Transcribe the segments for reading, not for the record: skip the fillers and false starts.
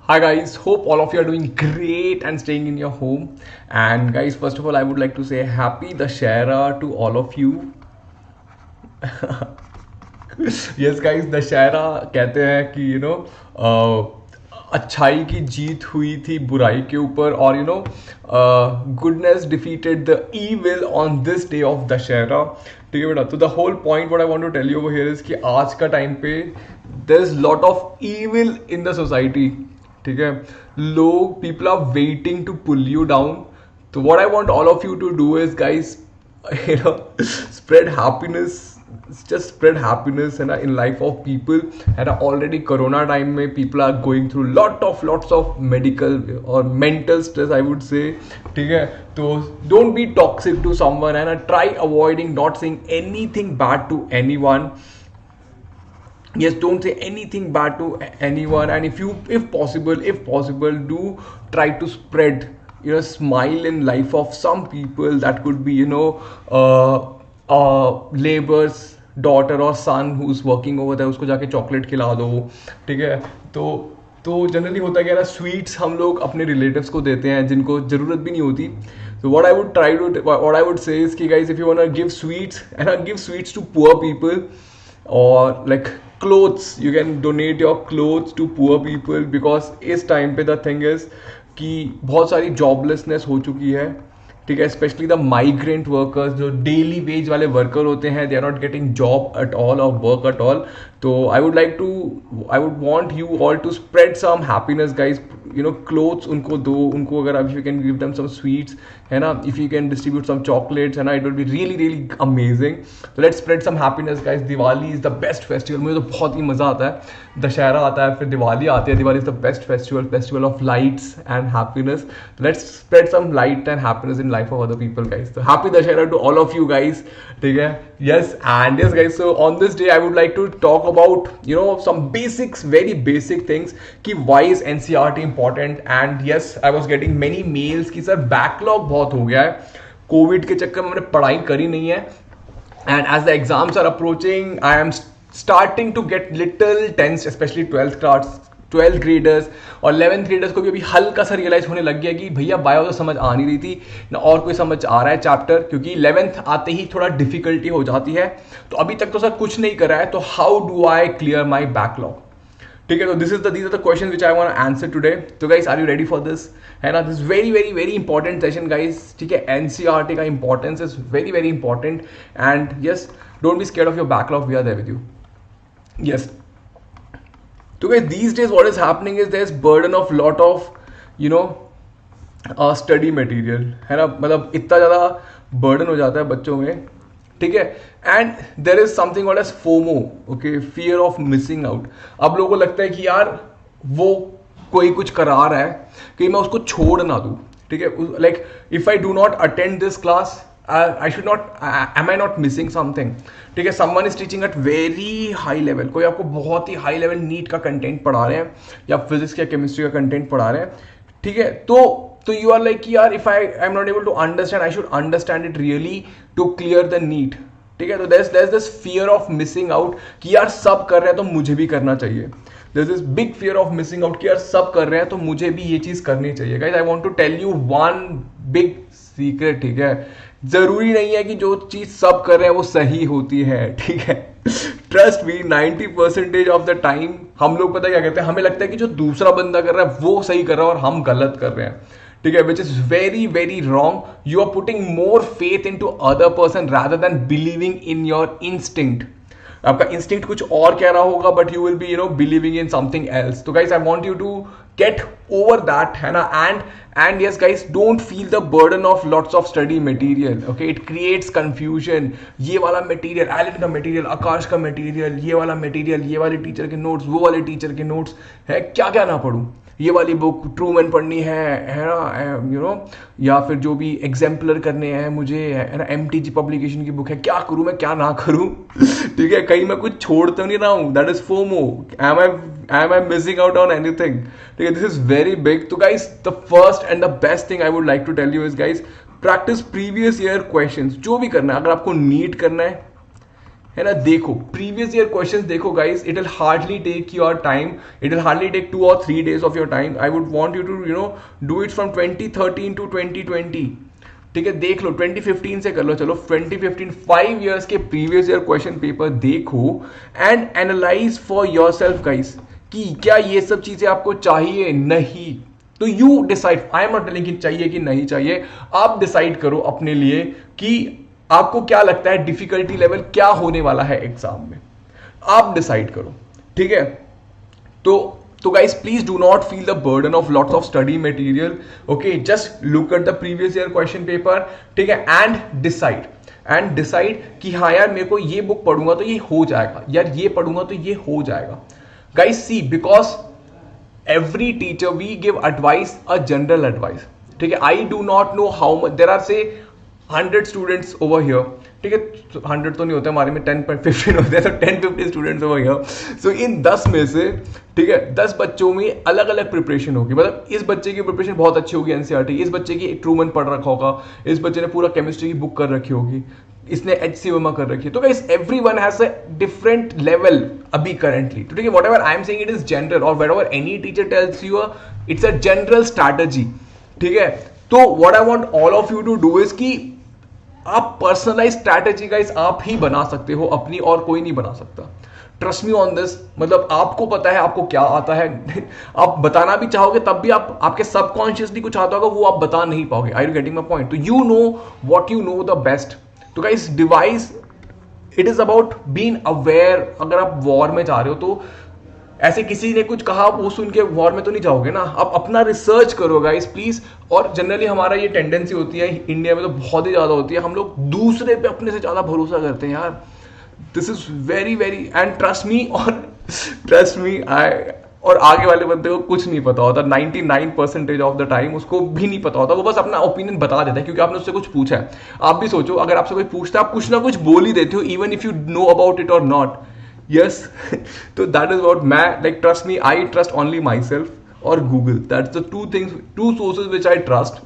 Hi guys, hope all of you are doing great and staying in your home. And guys, first of all, I would like to say happy Dashera to all of you. Yes guys, Dussehra कहते हैं कि अच्छाई की जीत हुई थी बुराई के ऊपर, और goodness defeated the evil on this day of Dussehra. ठीक है बेटा. तो the whole point what I want to tell you over here is कि आज का टाइम पे there is lot of evil in the society. ठीक है. लोग, people are waiting to pull you down. तो what I want all of you to do is guys, spread happiness. Just spread happiness in life of people. And already corona time mein people are going through lots of medical or mental stress, I would say. ठीक है. तो don't be toxic to someone and try avoiding not saying anything bad to anyone. Yes, don't say anything bad to anyone. And if possible, do try to spread smile in life of some people. That could be labor's daughter or son who's working over there, उसको जाके chocolate खिला दो. ठीक है. तो generally होता है कि स्वीट्स हम लोग अपने रिलेटिव्स को देते हैं जिनको ज़रूरत भी नहीं होती. So what I would say is कि guys, if you wanna give sweets, give sweets to poor people, or like clothes, you can donate your clothes to poor people, because इस टाइम पे the thing is कि बहुत सारी joblessness हो चुकी है. ठीक है. स्पेशली द माइग्रेंट वर्कर्स, जो डेली वेज वाले वर्कर होते हैं, they are not getting job at all और वर्क एट ऑल. तो I would want you all to spread some happiness guys. Clothes उनको दो. उनको अगर if you can give them some sweets, है ना, if you can distribute some chocolates, है ना, it will be really amazing. तो let's spread some happiness guys. Diwali is the best festival. मुझे तो बहुत ही मजा आता है. दशहरा आता है, फिर दिवाली आती है. Diwali is the best festival of lights and happiness. Let's spread some light and happiness in life of other people, guys. So happy Dashera to all of you guys. Okay. Yes, and yes guys, so on this day I would like to talk about some basics, very basic things कि why is NCERT important. And yes, I was getting many mails कि sir backlog बहुत हो गया है, Covid के चक्कर में मैंने पढ़ाई करी नहीं है, and as the exams are approaching I am starting to get little tense, especially 12th graders और 11th graders को भी अभी हल्का सा रियलाइज होने लग गया कि भैया बायो तो समझ आ नहीं रही थी ना, और कोई समझ आ रहा है चैप्टर, क्योंकि 11th आते ही थोड़ा डिफिकल्टी हो जाती है. तो अभी तक तो सर कुछ नहीं करा है, तो how do I clear my backlog. ठीक है. तो these are the questions which I want to answer today. तो guys, are you ready for this? है ना, this very important session guys. ठीक है. NCERT का importance is very important, and yes, don't be scared of your backlog. We are there with you. Yes. तो guys, these days what is happening is there's burden of lot of study material, है ना, मतलब इतना ज़्यादा burden हो जाता है बच्चों में. ठीक है. And there is something called as FOMO. Okay, fear of missing out. अब लोगों को लगता है कि यार वो कोई कुछ करा रहा है कि मैं उसको छोड़ ना दूँ. ठीक है. Like if I do not attend this class, I should not, am I not missing something? ठीक है. someone is teaching at very high level, कोई आपको बहुत ही हाई लेवल नीट का कंटेंट पढ़ा रहे हैं या फिजिक्स या केमिस्ट्री का कंटेंट पढ़ा रहे हैं. ठीक है. तो यू आर लाइक यार, if I am not able to understand, I should understand it really to clear the NEET. ठीक है. तो there's this fear of missing out कि यार सब कर रहे हैं तो मुझे भी करना चाहिए. there's this big fear of missing out कि यार सब कर रहे हैं तो मुझे भी ये चीज करनी चाहिए. guys, I want to tell you one big secret. ठीक है. जरूरी नहीं है कि जो चीज सब कर रहे हैं वो सही होती है. ठीक है. Trust me, 90% of the time हम लोग पता क्या कहते हैं, हमें लगता है कि जो दूसरा बंदा कर रहा है वो सही कर रहा है और हम गलत कर रहे हैं. ठीक है. Which is very wrong. You are putting more faith into other person rather than believing in your instinct. आपका इंस्टिंक्ट कुछ और कह रहा होगा, but you will be believing in something else. तो guys, I want you to get over that, है ना. And yes guys, don't feel the burden of lots of study material. okay, it creates confusion. ये वाला material, Elon का material, आकाश का material, ये वाला material, ये वाले टीचर के नोट्स, वो वाले टीचर के नोट्स है, क्या क्या ना पढ़ूं. ये वाली बुक ट्रूमैन पढ़नी है ना, या फिर जो भी एग्जाम्पलर करने हैं मुझे, है ना, MTG पब्लिकेशन की बुक है, क्या करूं मैं, क्या ना करूं. ठीक है. कहीं मैं कुछ छोड़ तो नहीं रहा हूं. That is FOMO. am I missing out on anything? ठीक है. This is very big. तो guys, the first and the best thing I would like to tell you is guys, practice previous year questions. जो भी करना है, अगर आपको NEET करना है ना, देखो प्रीवियस ईयर क्वेश्चंस देखो guys, it will hardly take your time, it will hardly take 2 or 3 days of your time. I would want you to do it from 2013 to 2020. ठीक है, देख लो 2015 से कर लो, चलो 2015 5 years के प्रीवियस ईयर क्वेश्चन पेपर देखो and analyse for your self guys कि क्या ये सब चीजें आपको चाहिए. नहीं तो you decide, I am not telling कि चाहिए कि नहीं चाहिए, आप डिसाइड करो अपने लिए कि आपको क्या लगता है डिफिकल्टी लेवल क्या होने वाला है एग्जाम में, आप डिसाइड करो. ठीक है, तो guys please do not feel the burden of lots of study material. Okay, just look at the previous year question paper. ठीक है, and decide कि हाँ यार मेरे को ये बुक पढ़ूंगा तो ये हो जाएगा, यार ये पढ़ूंगा तो ये हो जाएगा. Guys see, because every teacher we give advice, a general advice. ठीक है, I do not know how much there are, say 100 students over here. ठीक है, 100 तो नहीं होते हमारे में, 10-15 होते हैं, तो 10-50 स्टूडेंट्स over here. सो इन 10 में से, ठीक है, 10 बच्चों में अलग अलग प्रिपरेशन होगी. मतलब इस बच्चे की प्रिपरेशन बहुत अच्छी होगी एनसीईआरटी, इस बच्चे की ट्रूमन पढ़ रखा होगा, इस बच्चे ने पूरा केमिस्ट्री की बुक कर रखी होगी, इसने HC वर्मा कर रखी है. तो guys everyone has a different level अभी करंटली. तो ठीक है, whatever I am saying it is general, और whatever any teacher tells you it's a general strategy. ठीक है, तो what I want all of you to do is कि आप पर्सनलाइज स्ट्रैटेजी गाइस आप ही बना सकते हो अपनी, और कोई नहीं बना सकता. Trust me on this. मतलब आपको पता है आपको क्या आता है. आप बताना भी चाहोगे तब भी आपके सबकॉन्शियसली कुछ आता होगा, वो आप बता नहीं पाओगे. I you getting my point? तो you know what you know the best. तो guys device, it is about being aware. अगर आप वॉर में जा रहे हो तो ऐसे किसी ने कुछ कहा वो सुन के वॉर में तो नहीं जाओगे ना, आप अपना रिसर्च करो गाइस प्लीज. और जनरली हमारा ये टेंडेंसी होती है इंडिया में, तो बहुत ही ज्यादा होती है, हम लोग दूसरे पे अपने से ज्यादा भरोसा करते हैं यार. This is very very, and trust me I, और आगे वाले बंदे को कुछ नहीं पता होता. 99% ऑफ द टाइम उसको भी नहीं पता होता, वो बस अपना ओपिनियन बता देता है क्योंकि आपने उससे कुछ पूछा है. आप भी सोचो, अगर आपसे कोई पूछता है आप कुछ ना कुछ बोल ही देते हो, even if you know about it और not. Yes, so that is what like trust me, I trust only myself or Google. That's the two sources which I trust.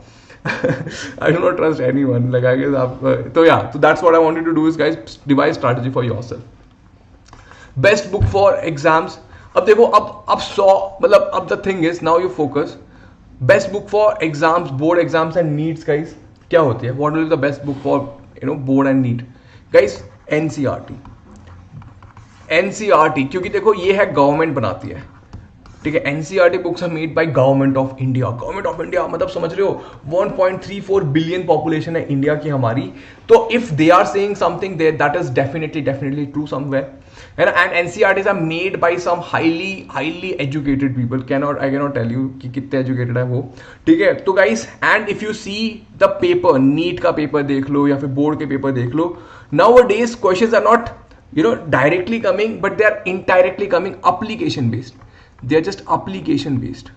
I do not trust anyone. Like I guess so yeah. So that's what I wanted to do is guys, devise strategy for yourself. Best book for exams. अब देखो अब 100 मतलब अब the thing is now you focus. Best book for exams, board exams and neets guys. क्या होती है? What will be the best book for board and neet? Guys, NCERT, क्योंकि देखो ये है गवर्नमेंट बनाती है. ठीक है, NCERT books are made by government of India. Government of India मतलब समझ रहे हो 1.34 बिलियन पॉपुलेशन है इंडिया की हमारी. तो if they are saying something there, that is definitely true somewhere, है ना. And NCERTs are made by some highly educated people. I can not tell you कि कितने एजुकेटेड है वो. ठीक है, तो guys, and if you see the paper, NEET का पेपर देख लो या फिर बोर्ड के पेपर देख लो, nowadays questions are not directly coming, but they are indirectly coming application based. They are just application based.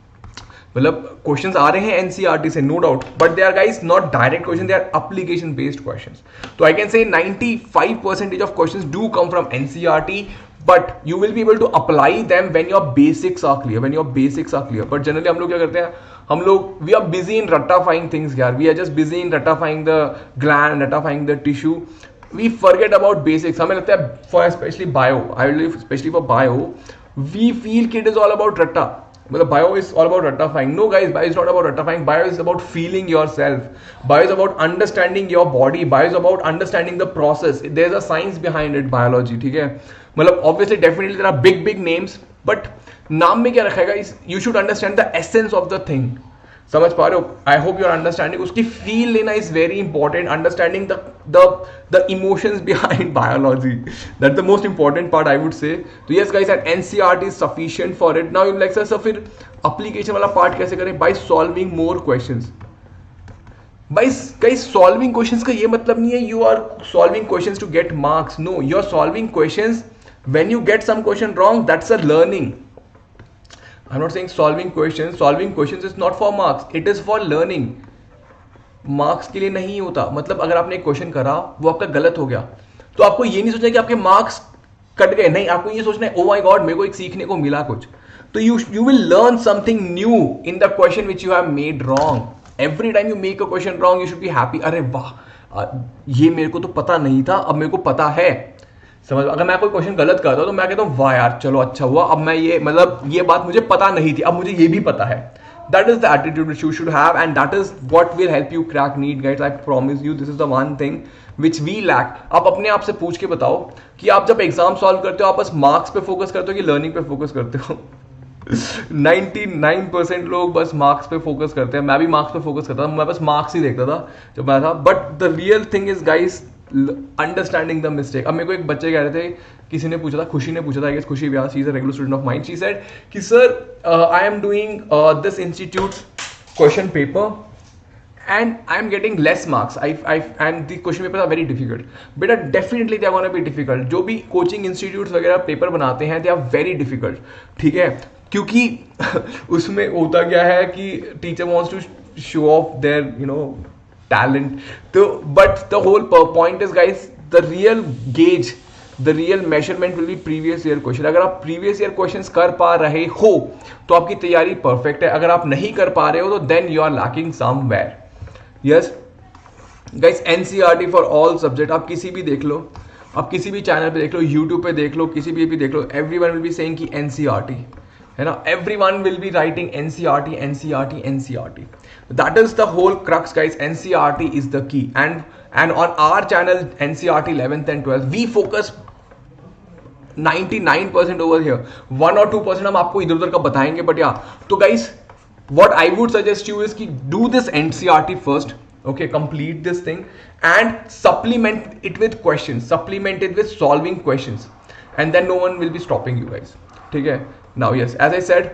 मतलब क्वेश्चंस आ रहे हैं एनसीईआरटी से, no doubt, but they are guys not direct question, they are application based questions. तो I can say 95% of questions do come from NCERT, but you will be able to apply them when your basics are clear. But generally हम लोग क्या करते हैं, हम लोग we are busy in रटाफाइंग things यार. We are just busy in रटाफाइंग the gland, रटाफाइंग the tissue. We forget about basics. हमें लगता है for especially bio, I believe especially for bio, we feel it is all about ratta. मतलब bio is all about rattafying. No guys, bio is not about rattafying. Bio is about feeling yourself. Bio is about understanding your body. Bio is about understanding the process. There is a science behind it, biology. ठीक है, मतलब obviously definitely there are big names, but नाम में क्या रखा है guys? You should understand the essence of the thing. समझ पा रहे हो? I hope you are understanding. उसकी फील लेना is very important. Understanding the emotions behind biology, that's the most important part I would say. तो yes guys, and NCERT is sufficient for it. Now in like sir फिर application वाला part कैसे करें? By solving more questions. Guys solving questions का ये मतलब नहीं है you are solving questions to get marks. No, you are solving questions when you get some question wrong, that's a learning. I'm not saying solving questions is not for marks, it is for learning. Marks के लिए नहीं होता. मतलब अगर आपने एक question करा, वो आपका गलत हो गया, तो आपको ये नहीं सोचना कि आपके मार्क्स कट गए. नहीं, आपको ये सोचना है, ओ माय गॉड, मेरे को एक सीखने को मिला कुछ. तो you will learn something new in the question which you have made wrong. Every time you make a question wrong, you should be happy. अरे वाह, ये मेरे को तो पता नहीं था, अब मेरे को पता है. समझ, अगर मैं कोई क्वेश्चन गलत करता हूं तो मैं कहता हूँ वाह यार चलो अच्छा हुआ, अब मैं ये मतलब ये बात मुझे पता नहीं थी, अब मुझे ये भी पता है. That is the attitude which you should have, and that is what will help you crack NEET, guys. I promise you, this is the one thing which we lack. आप अपने आप से पूछ के बताओ कि आप जब एग्जाम सॉल्व करते हो आप बस मार्क्स पे फोकस करते हो कि लर्निंग पे फोकस करते हो. 99% लोग बस मार्क्स पे फोकस करते हैं. मैं भी मार्क्स पे फोकस करता था, मैं बस मार्क्स ही देखता था जब मैं था. But the real thing is guys understanding the mistake. अब मेरे को एक बच्चे कह रहे थे, किसी ने पूछा था, खुशी ने पूछा था, I guess Khushi Vyas, she is a regular student of mind. She said कि sir I am doing this institute question paper and I'm getting less marks. And the question papers are very difficult. But definitely they are going to be difficult. जो भी coaching institutes वगैरह paper बनाते हैं, they are very difficult. ठीक है, क्योंकि उसमें होता क्या है कि teacher wants to show off their talent. तो but the whole point is guys, the real gauge, the real measurement will be previous year question. अगर आप previous year questions कर पा रहे हो तो आपकी तैयारी perfect है. अगर आप नहीं कर पा रहे हो तो then you are lacking somewhere. Yes guys, NCERT for all subject. आप किसी भी देख लो, आप किसी भी चैनल पे देख लो, यूट्यूब पे देख लो, किसी भी देख लो, एवरीवन विल बी सेइंग कि एनसीईआरटी है ना. Everyone will be writing NCERT NCERT NCERT. That is the whole crux guys. NCERT is the key. And on our channel NCERT 11th and 12th we focus 99% over here. 1 or 2% हम आपको इधर उधर का बताएंगे. But या तो guys, what I would suggest you is ki do this NCERT first, okay, complete this thing and supplement it with questions, supplement it with solving questions, and then no one will be stopping you guys. Okay, now yes, as I said,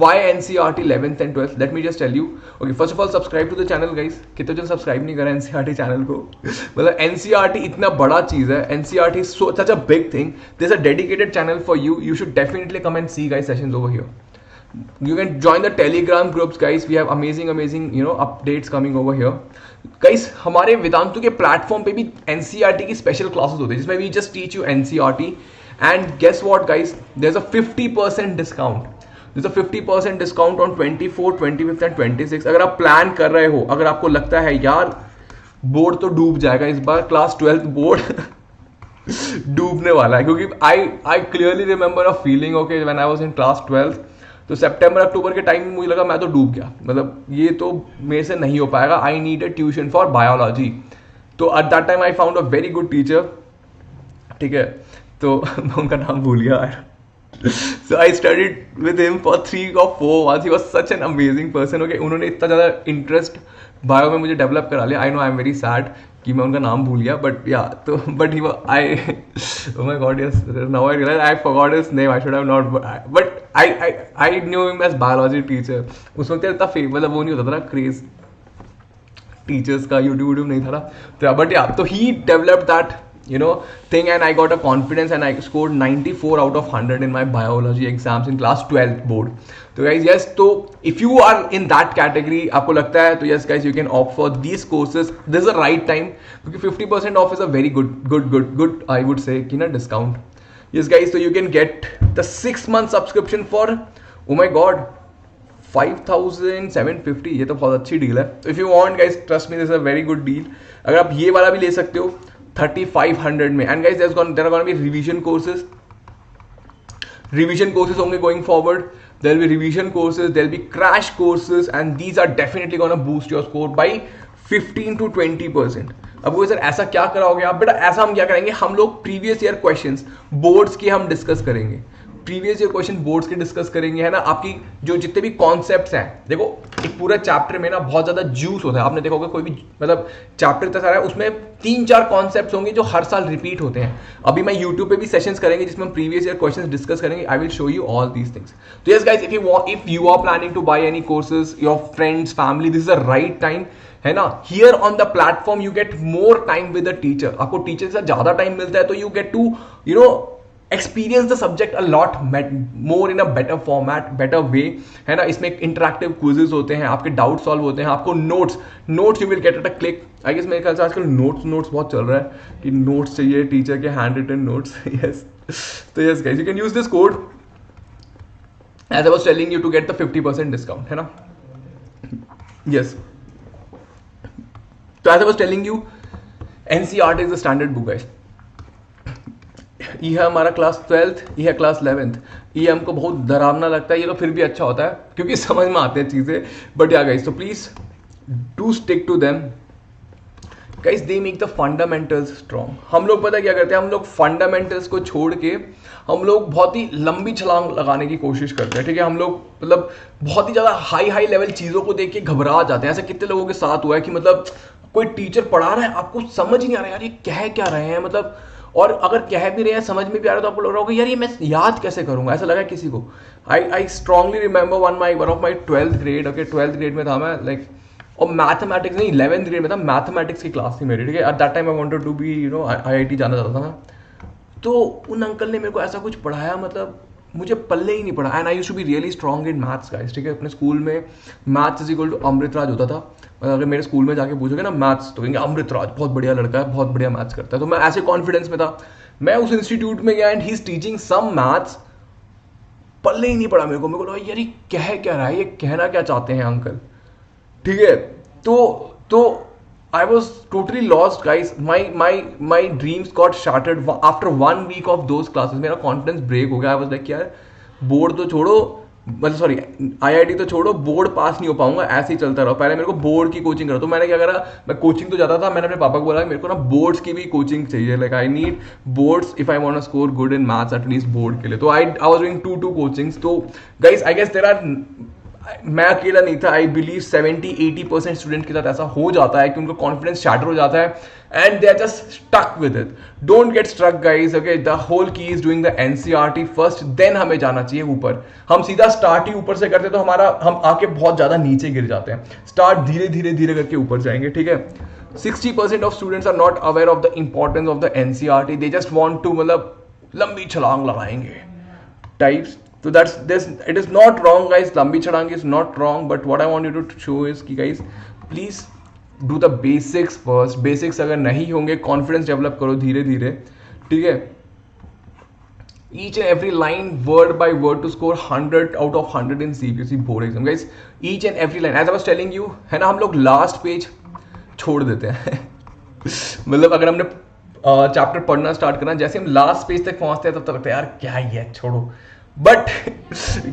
why NCERT 11th and 12th? Let me just tell you. Okay, first of all, subscribe to the channel guys. कितने जन subscribe नहीं करें NCERT channel को. मतलब NCERT इतना बड़ा चीज है. NCERT is such a big thing. There's a dedicated channel for you. You should definitely come and see guys sessions over here. You can join the Telegram groups guys. We have amazing updates coming over here guys. हमारे वेदांतु के platform पे भी NCERT की special classes होती है जिसमें we just teach you NCERT. and guess what guys, there's a 50% discount. there's a 50% discount on 24, 25 and 26. अगर आप प्लान कर रहे हो, अगर आपको लगता है यार बोर्ड तो डूब जाएगा इस बार, क्लास 12th बोर्ड डूबने वाला है, क्योंकि I clearly remember a feeling okay when I was in class 12th. तो सितंबर अक्टूबर के टाइम में मुझे लगा मैं तो डूब गया, मतलब ये तो मेरे से नहीं हो पाएगा. I need a tuition for biology. तो at that time I found a very good teacher. ठीक है, तो मैं उनका नाम भूल गया यार. So I studied with him for 3 or 4 months. He was such an amazing person. Okay, उन्होंने इतना ज़्यादा इंटरेस्ट बायो में मुझे डेवलप करा लिया. I know I am very sad कि मैं उनका नाम भूल गया. बट या तो but he I oh my god yes, now I realize I forgot his name. I should have not, but I knew him as biology teacher. उस वक्त इतना मतलब वो नहीं होता था ना क्रेज टीचर्स का, यूट्यूब नहीं था ना. तो बट या तो ही developed that thing, and I got a confidence and I scored 94 out of 100 in my biology exams in class 12th board. So guys, yes, so if you are in that category, आपको लगता है तो yes guys, you can opt for these courses. This is the right time क्योंकि 50% off is a very good I would say कि ना discount. Yes guys, so you can get the 6-month subscription for oh my god 5,750. ये तो बहुत अच्छी deal है. So if you want guys, trust me, this is a very good deal. अगर आप ये वाला भी ले सकते हो 3,500 में. And guys, there are going to be revision courses होंगे going forward. There will be revision courses, there will be crash courses, and these are definitely going to boost your score by 15 to 20%. अब वो sir ऐसा क्या कराओगे आप? बेटा ऐसा हम क्या करेंगे, हम लोग प्रीवियस ईयर क्वेश्चंस बोर्ड्स के हम डिस्कस करेंगे. प्रीवियस ईयर क्वेश्चन बोर्ड्स के डिस्कस करेंगे, है ना. आपकी जो जितने भी कॉन्सेप्ट्स हैं, देखो एक पूरा चैप्टर में ना बहुत ज्यादा जूस होता है. आपने देखा होगा कोई भी मतलब चैप्टर इतना सारा है, उसमें 3-4 कॉन्सेप्ट्स होंगे जो हर साल रिपीट होते हैं. अभी मैं यूट्यूब पे भी सेशंस करेंगे जिसमें हम प्रीवियस ईयर क्वेश्चंस डिस्कस करेंगे. I will show you all these things. तो yes guys, if you are planning to buy any courses, your friends, family, this is the right time, है ना. Here on the platform you get more time with the teacher. आपको teacher के साथ ज्यादा time मिलता है, तो you get to experience the subject a lot more in a better format, better way, है ना. इसमें इंटरैक्टिव क्विजेस होते हैं, आपके डाउट सॉल्व होते हैं, आपको notes you will get at a click. I guess मेरे ख्याल से आजकल नोट्स बहुत चल रहा है कि नोट्स चाहिए टीचर के, हैंड रिटन नोट्स. यस, तो yes guys, you can use this code as I was telling you to get the 50% discount, है ना. Yes, so as I was telling you, NCERT is the standard book guys. ये है हमारा class 12th, ये है class 11th। ये हमको बहुत डरावना लगता है, ये तो फिर भी अच्छा होता है क्योंकि समझ में आते हैं चीज़ें। बट या गाइस, तो please do stick to them guys, they make the fundamentals strong. हम लोग पता क्या करते हैं, हम लोग फंडामेंटल्स को छोड़ के हम लोग बहुत ही लंबी छलांग लगाने की कोशिश करते हैं, ठीक है। हम लोग मतलब बहुत ही ज़्यादा हाई हाई लेवल चीज़ों को देख के घबरा जाते हैं। ऐसा कितने लोगों के साथ हुआ है कि मतलब कोई टीचर पढ़ा रहा है, आपको समझ नहीं आ रहा है यार ये कह क्या रहे हैं, मतलब, और अगर कह भी रहे हैं समझ में भी आ रहा है तो आपको लग रहा होगा यार ये मैं याद कैसे करूंगा, ऐसा लगा किसी को। I strongly remember one of my 12th grade, okay 12th grade में था मैं, लाइक, और मैथमेटिक्स नहीं 11th ग्रेड में था, मैथमेटिक्स की क्लास थी मेरी, ठीक है। At that time I wanted to be IIT जाना चाहता था मैं। तो उन अंकल ने मेरे को ऐसा कुछ पढ़ाया, मतलब मुझे पल्ले ही नहीं पड़ा। And I used to be really strong in maths guys, ठीक है। अपने स्कूल में maths is equal to Amritraj होता था। अगर मेरे स्कूल में जाके पूछोगे ना मैथ्स, तो कहेंगे अमृतराज बहुत बढ़िया लड़का है, बहुत बढ़िया मैथ्स करता है। तो मैं ऐसे कॉन्फिडेंस में था। मैं उस इंस्टीट्यूट में गया and he is teaching some maths, पल्ले ही नहीं पड़ा मेरे को लगा यार ये कह क्या रहा है, ये कहना क्या चाहते हैं अंकल, ठीक है। तो I was totally lost guys, my dreams got shattered after 1 week of those classes। मेरा कॉन्फिडेंस ब्रेक हो गया। I was like यार बोर्ड तो छोड़ो, मतलब सॉरी IIT तो छोड़ो, बोर्ड पास नहीं हो पाऊंगा, ऐसे ही चलता रहो, पहले मेरे को बोर्ड की कोचिंग करो। तो मैंने क्या करा, मैं कोचिंग तो जाता था, मैंने अपने पापा को बोला मेरे को ना बोर्ड्स की भी कोचिंग चाहिए, like I need boards if I want to score good in maths at least board के लिए। तो आई वाज डूइंग 2 कोचिंग्स। तो guys I guess there are, मैं अकेला नहीं था, आई बिलीव 70-80% स्टूडेंट के साथ ऐसा हो जाता है कि उनका कॉन्फिडेंस शैटर हो जाता है and they are just stuck with it. Don't get struck guys, okay. The whole key is doing the NCERT first, then हमें जाना चाहिए ऊपर। हम सीधा स्टार्ट ही ऊपर से करते तो हम आके बहुत ज्यादा नीचे गिर जाते हैं। स्टार्ट धीरे धीरे धीरे करके ऊपर जाएंगे, ठीक है। 60% of students are not aware of the importance of the NCERT, they just want to, मतलब लंबी छलांग लगाएंगे types. So that's this, it is not wrong guys, lambi chadang is not wrong, but what I want you to show is कि guys please do the basics first। basics अगर नहीं होंगे, confidence develop करो धीरे धीरे, ठीक है। each and every line word by word to score 100 out of 100 in CBSE board exam guys, each and every line as I was telling you, है ना, हम लोग लास्ट पेज छोड़ देते हैं मतलब अगर हमने चैप्टर पढ़ना स्टार्ट करना, जैसे हम लास्ट पेज तक पहुंचते हैं तब तक लगता है यार क्या ही है, छोड़ो। बट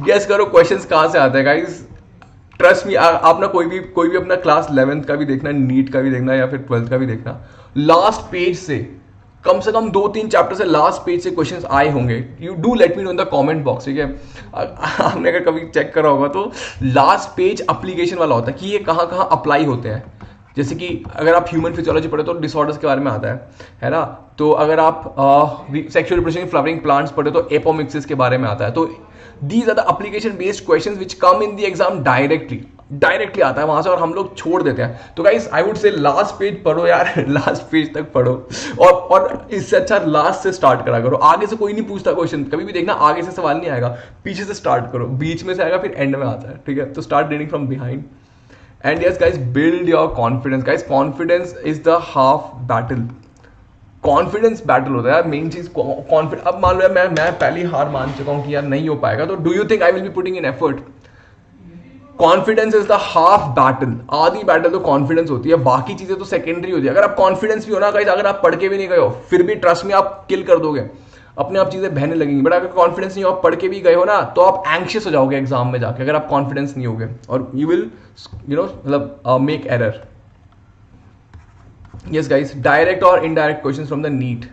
गेस करो क्वेश्चंस कहां से आते हैं गाइस, ट्रस्ट मी। आप ना कोई भी अपना क्लास 11th का भी देखना, नीट का भी देखना या फिर 12th का भी देखना, लास्ट पेज से कम 2-3 चैप्टर से लास्ट पेज से क्वेश्चंस आए होंगे। You do let me know in the comment box, ठीक है। आपने अगर कभी चेक करा होगा तो लास्ट पेज एप्लीकेशन वाला होता है कि ये कहाँ कहाँ अप्लाई होते हैं। जैसे कि अगर आप ह्यूमन फिजियोलॉजी पढ़े तो डिसऑर्डर्स के बारे में आता है ना। तो अगर आप सेक्सुअल रिप्रोडक्शन फ्लावरिंग प्लांट्स पढ़े तो एपोमिक्सिस के बारे में आता है। तो these are the application based questions which come in the exam directly आता है वहां से, और हम लोग छोड़ देते हैं। तो गाइस आई वुड से लास्ट पेज पढ़ो यार, लास्ट पेज तक पढ़ो, और इससे अच्छा लास्ट से स्टार्ट करा करो। आगे से कोई नहीं पूछता क्वेश्चन, कभी भी देखना आगे से सवाल नहीं आएगा, पीछे से स्टार्ट करो, बीच में से आएगा फिर एंड में आता है, ठीक है। तो start reading from behind. And yes guys, build your confidence guys, confidence is the half battle। Confidence battle होता है यार, मेन चीज कॉन्फिडेंस। अब मान लो मैं पहले हार मान चुका हूं कि यार नहीं हो पाएगा, तो do you think I will be putting in effort? Confidence is the half battle, आधी बैटल तो कॉन्फिडेंस होती है, बाकी चीजें तो सेकेंडरी होती है। अगर आप कॉन्फिडेंस भी हो ना गाइस, अगर आप पढ़ के भी नहीं गए हो फिर भी ट्रस्ट में आप किल कर दोगे, अपने आप चीजें बहने लगेंगी। बट अगर कॉन्फिडेंस नहीं हो, आप पढ़ के भी गए हो ना, तो आप एंग्शियस हो जाओगे एग्जाम में जाके, अगर आप कॉन्फिडेंस नहीं होगे, और यू विल मतलब make error. Yes guys, direct और indirect questions from the NEET.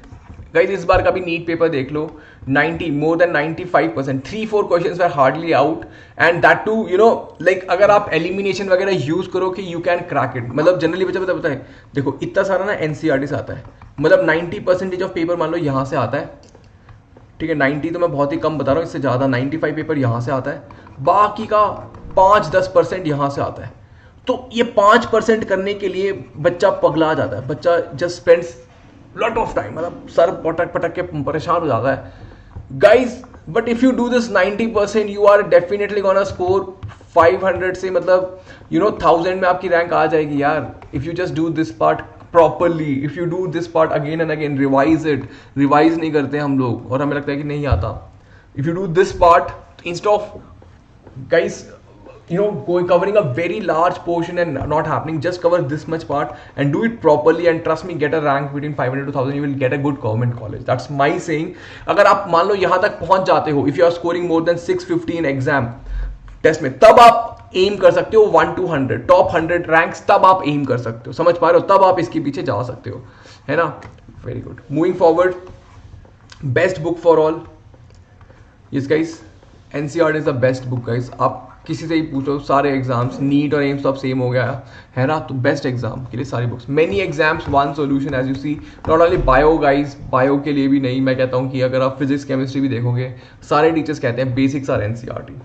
Guys इस बार का भी नीट पेपर देख लो, 90 more than 95%, 3-4 questions are hardly out, and that too like अगर आप एलिमिनेशन वगैरह यूज करो कि यू कैन क्रैक इट। मतलब जनरली बच्चा बताए देखो इतना सारा ना NCERT से आता है, मतलब 90% ऑफ पेपर मान लो यहाँ से आता है, ठीक है। 90 तो मैं बहुत ही कम बता रहा हूँ, इससे ज्यादा 95 पेपर यहाँ से आता है, बाकी का 5-10% यहाँ से आता है। तो ये 5% करने के लिए बच्चा पगला जाता है, बच्चा just spends lot of time, मतलब सर पटक पटक के परेशान हो जाता है guys. But if you do this 90%, you are definitely gonna score 500 से, मतलब 1000 में आपकी रैंक आ जाएगी यार। If you just do this part properly, if you do this part again and again, revise it. Revise नहीं करते हम लोग और हमें लगता है कि नहीं आता। If you do this part instead of guys, covering a very large portion and not happening. Just cover this much part and do it properly, and trust me, get a rank between 500 to 1000, you will get a good government college. That's my saying. अगर आप मान लो यहाँ तक पहुंच जाते हो, if you are scoring more than 650 in exam test में, तब आप एम कर सकते हो 1 to 100 टॉप 100 रैंक्स, तब आप एम कर सकते हो, समझ पा रहे हो, तब आप इसके पीछे जा सकते हो, है ना. Very good. Moving forward, best book for all. Yes guys, NCERT is the best book guys. आप किसी से ही पूछो, सारे एग्जाम्स, नीट और एम्स तो अब सेम हो गया है ना, तो बेस्ट एग्जाम के लिए सारी books. Many exams one solution, as you see. Not only bio guys, bio के लिए भी नहीं, मैं कहता हूँ कि अगर आप फिजिक्स केमिस्ट्री भी देखोगे, सारे टीचर्स कहते हैं बेसिक्स आर एनसीईआरटी,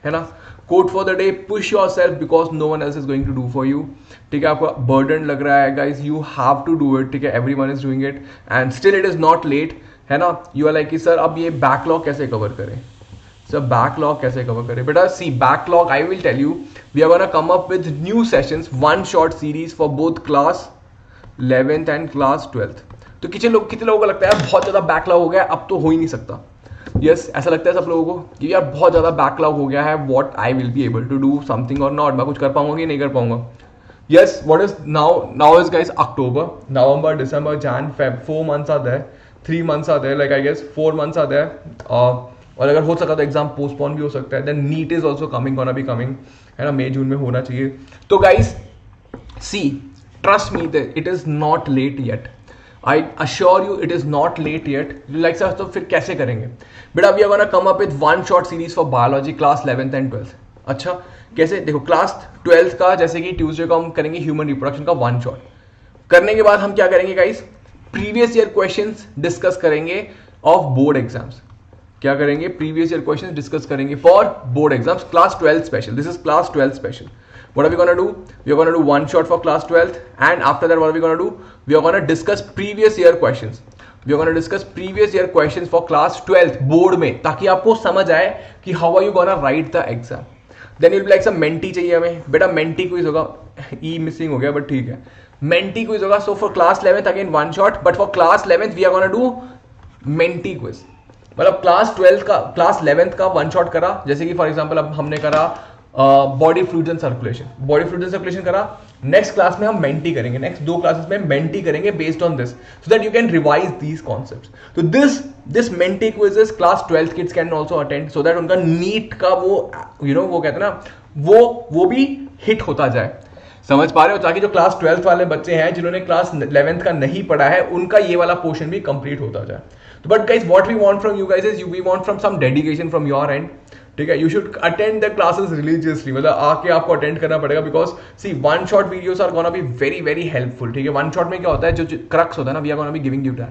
है ना. Quote for the day, push yourself because no one else is going to do for you. ठीक है, आपको बर्डन लग रहा है guys, you have to do it. ठीक है, every one is doing it and still it is not late, है ना. यू आर लाइक कि सर अब ये बैकलॉग कैसे कवर करें, सर बैकलॉग कैसे कवर करें. बेटा see, backlog I will tell you, we are gonna come up with new sessions, one short series for both class 11th and class 12th. तो कितने लोगों को लगता है बहुत ज्यादा बैकलॉग हो गया, अब तो हो ही नहीं सकता. यस, ऐसा लगता है सब लोगों को कि यार बहुत ज़्यादा बैकलॉग हो गया है, what I will be able to do something और नॉट, मैं कुछ कर पाऊंगा कि नहीं कर पाऊंगा. Yes, what is now is guys October, November, December, Jan, Feb, 4 months आते हैं, 3 months आते हैं, लाइक आई गेस 4 months आते हैं. और अगर हो सका तो एग्जाम पोस्टपोन भी हो सकता है. Then NEET is also coming, gonna be coming, है ना, मई जून में होना चाहिए. तो guys see, trust me, it is not late yet. I assure you it is not late yet. Like sir तो फिर कैसे करेंगे बेटा? We are gonna come up with one short series for biology class 11th and 12th. अच्छा, कैसे? देखो, class 12th का जैसे कि ट्यूसडे को हम करेंगे ह्यूमन रिप्रोडक्शन का वन शॉट. करने के बाद हम क्या करेंगे guys? Previous year questions discuss करेंगे ऑफ बोर्ड एग्जाम्स. क्या करेंगे? प्रीवियस ईयर क्वेश्चंस डिस्कस करेंगे for board exams, class 12th special. This is class 12th special. What are we gonna do? We are gonna do one shot for class 12th, and after that, what are we gonna do? We are gonna discuss previous year questions. We are gonna discuss previous year questions for class 12th board में, ताकि आपको समझ आए कि how are you gonna write the exam. Then you'll be like, some menti चाहिए हमें. बेटा menti quiz होगा, E missing हो गया, but ठीक है. Menti quiz होगा. So for class 11th again one shot, but for class 11th we are gonna do menti quiz. मतलब क्लास 12th का, क्लास 11th का वन शॉट करा, जैसे कि फॉर एग्जांपल अब हमने करा body fluids and circulation. Body fluids and circulation करा. नेक्स्ट क्लास में हम मेंटी करेंगे, नेक्स्ट 2 क्लासेस में मेंटी करेंगे based on this, so that you can revise these concepts. तो this Menti quizzes class 12th kids can also attend, so that उनका NEET का वो वो कहते हैं ना, वो भी हिट होता जाए. समझ पा रहे हो? ताकि जो क्लास 12th वाले बच्चे हैं जिन्होंने क्लास 11th का नहीं पढ़ा है, उनका ये वाला पोर्शन भी कंप्लीट होता जाए. तो but guys, what we want from you guys is we want from some dedication from your end. ठीक है, you should attend the classes religiously, मतलब आके आपको अटेंड करना पड़ेगा, because see one shot videos are gonna be very very helpful. ठीक है, one shot में क्या होता है, जो क्रक्स होता है ना, we are gonna be giving you that.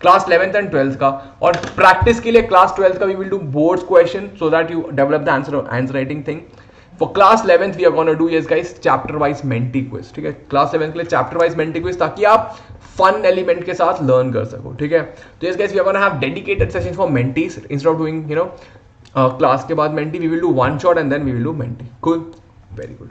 Class 11th and 12th का, और प्रैक्टिस के लिए क्लास 12th का we will do boards question, so that you develop the answer writing thing. For class 11th we are gonna do yes guys chapter wise mentee quiz. ठीक है, class 11th के लिए chapter wise mentee quiz, ताकि आप fun element के साथ learn कर सको. ठीक है, तो yes guys we are gonna have dedicated sessions for mentees instead of doing class के बाद mentee. We will do one shot and then we will do mentee. Cool, very good.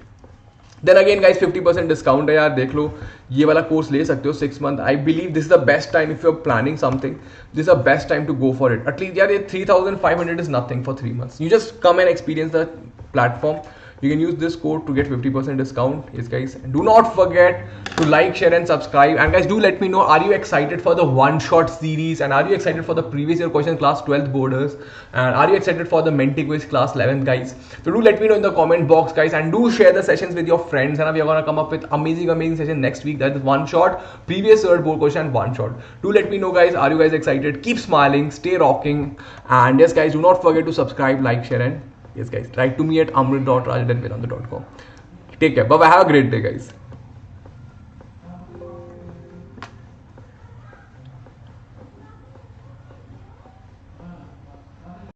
Then again guys 50% discount है यार, देख लो, ये वाला course ले सकते हो 6 month. I believe this is the best time if you are planning something. This is the best time to go for it. At least यार ये 3500 is nothing for 3 months. You just come and experience the platform. You can use this code to get 50% discount. Yes guys, and do not forget to like, share and subscribe. And guys, do let me know, are you excited for the one shot series, and are you excited for the previous year question class 12th boarders, and are you excited for the Menti quiz class 11th guys? So do let me know in the comment box guys, and do share the sessions with your friends, and we are going to come up with amazing session next week. That is one shot previous year board question and one shot. Do let me know guys, are you guys excited? Keep smiling, stay rocking, and yes guys, do not forget to subscribe, like, share and yes guys, write to me at amrit.raj@vedanta.com. Take care. Bye bye. Have a great day guys.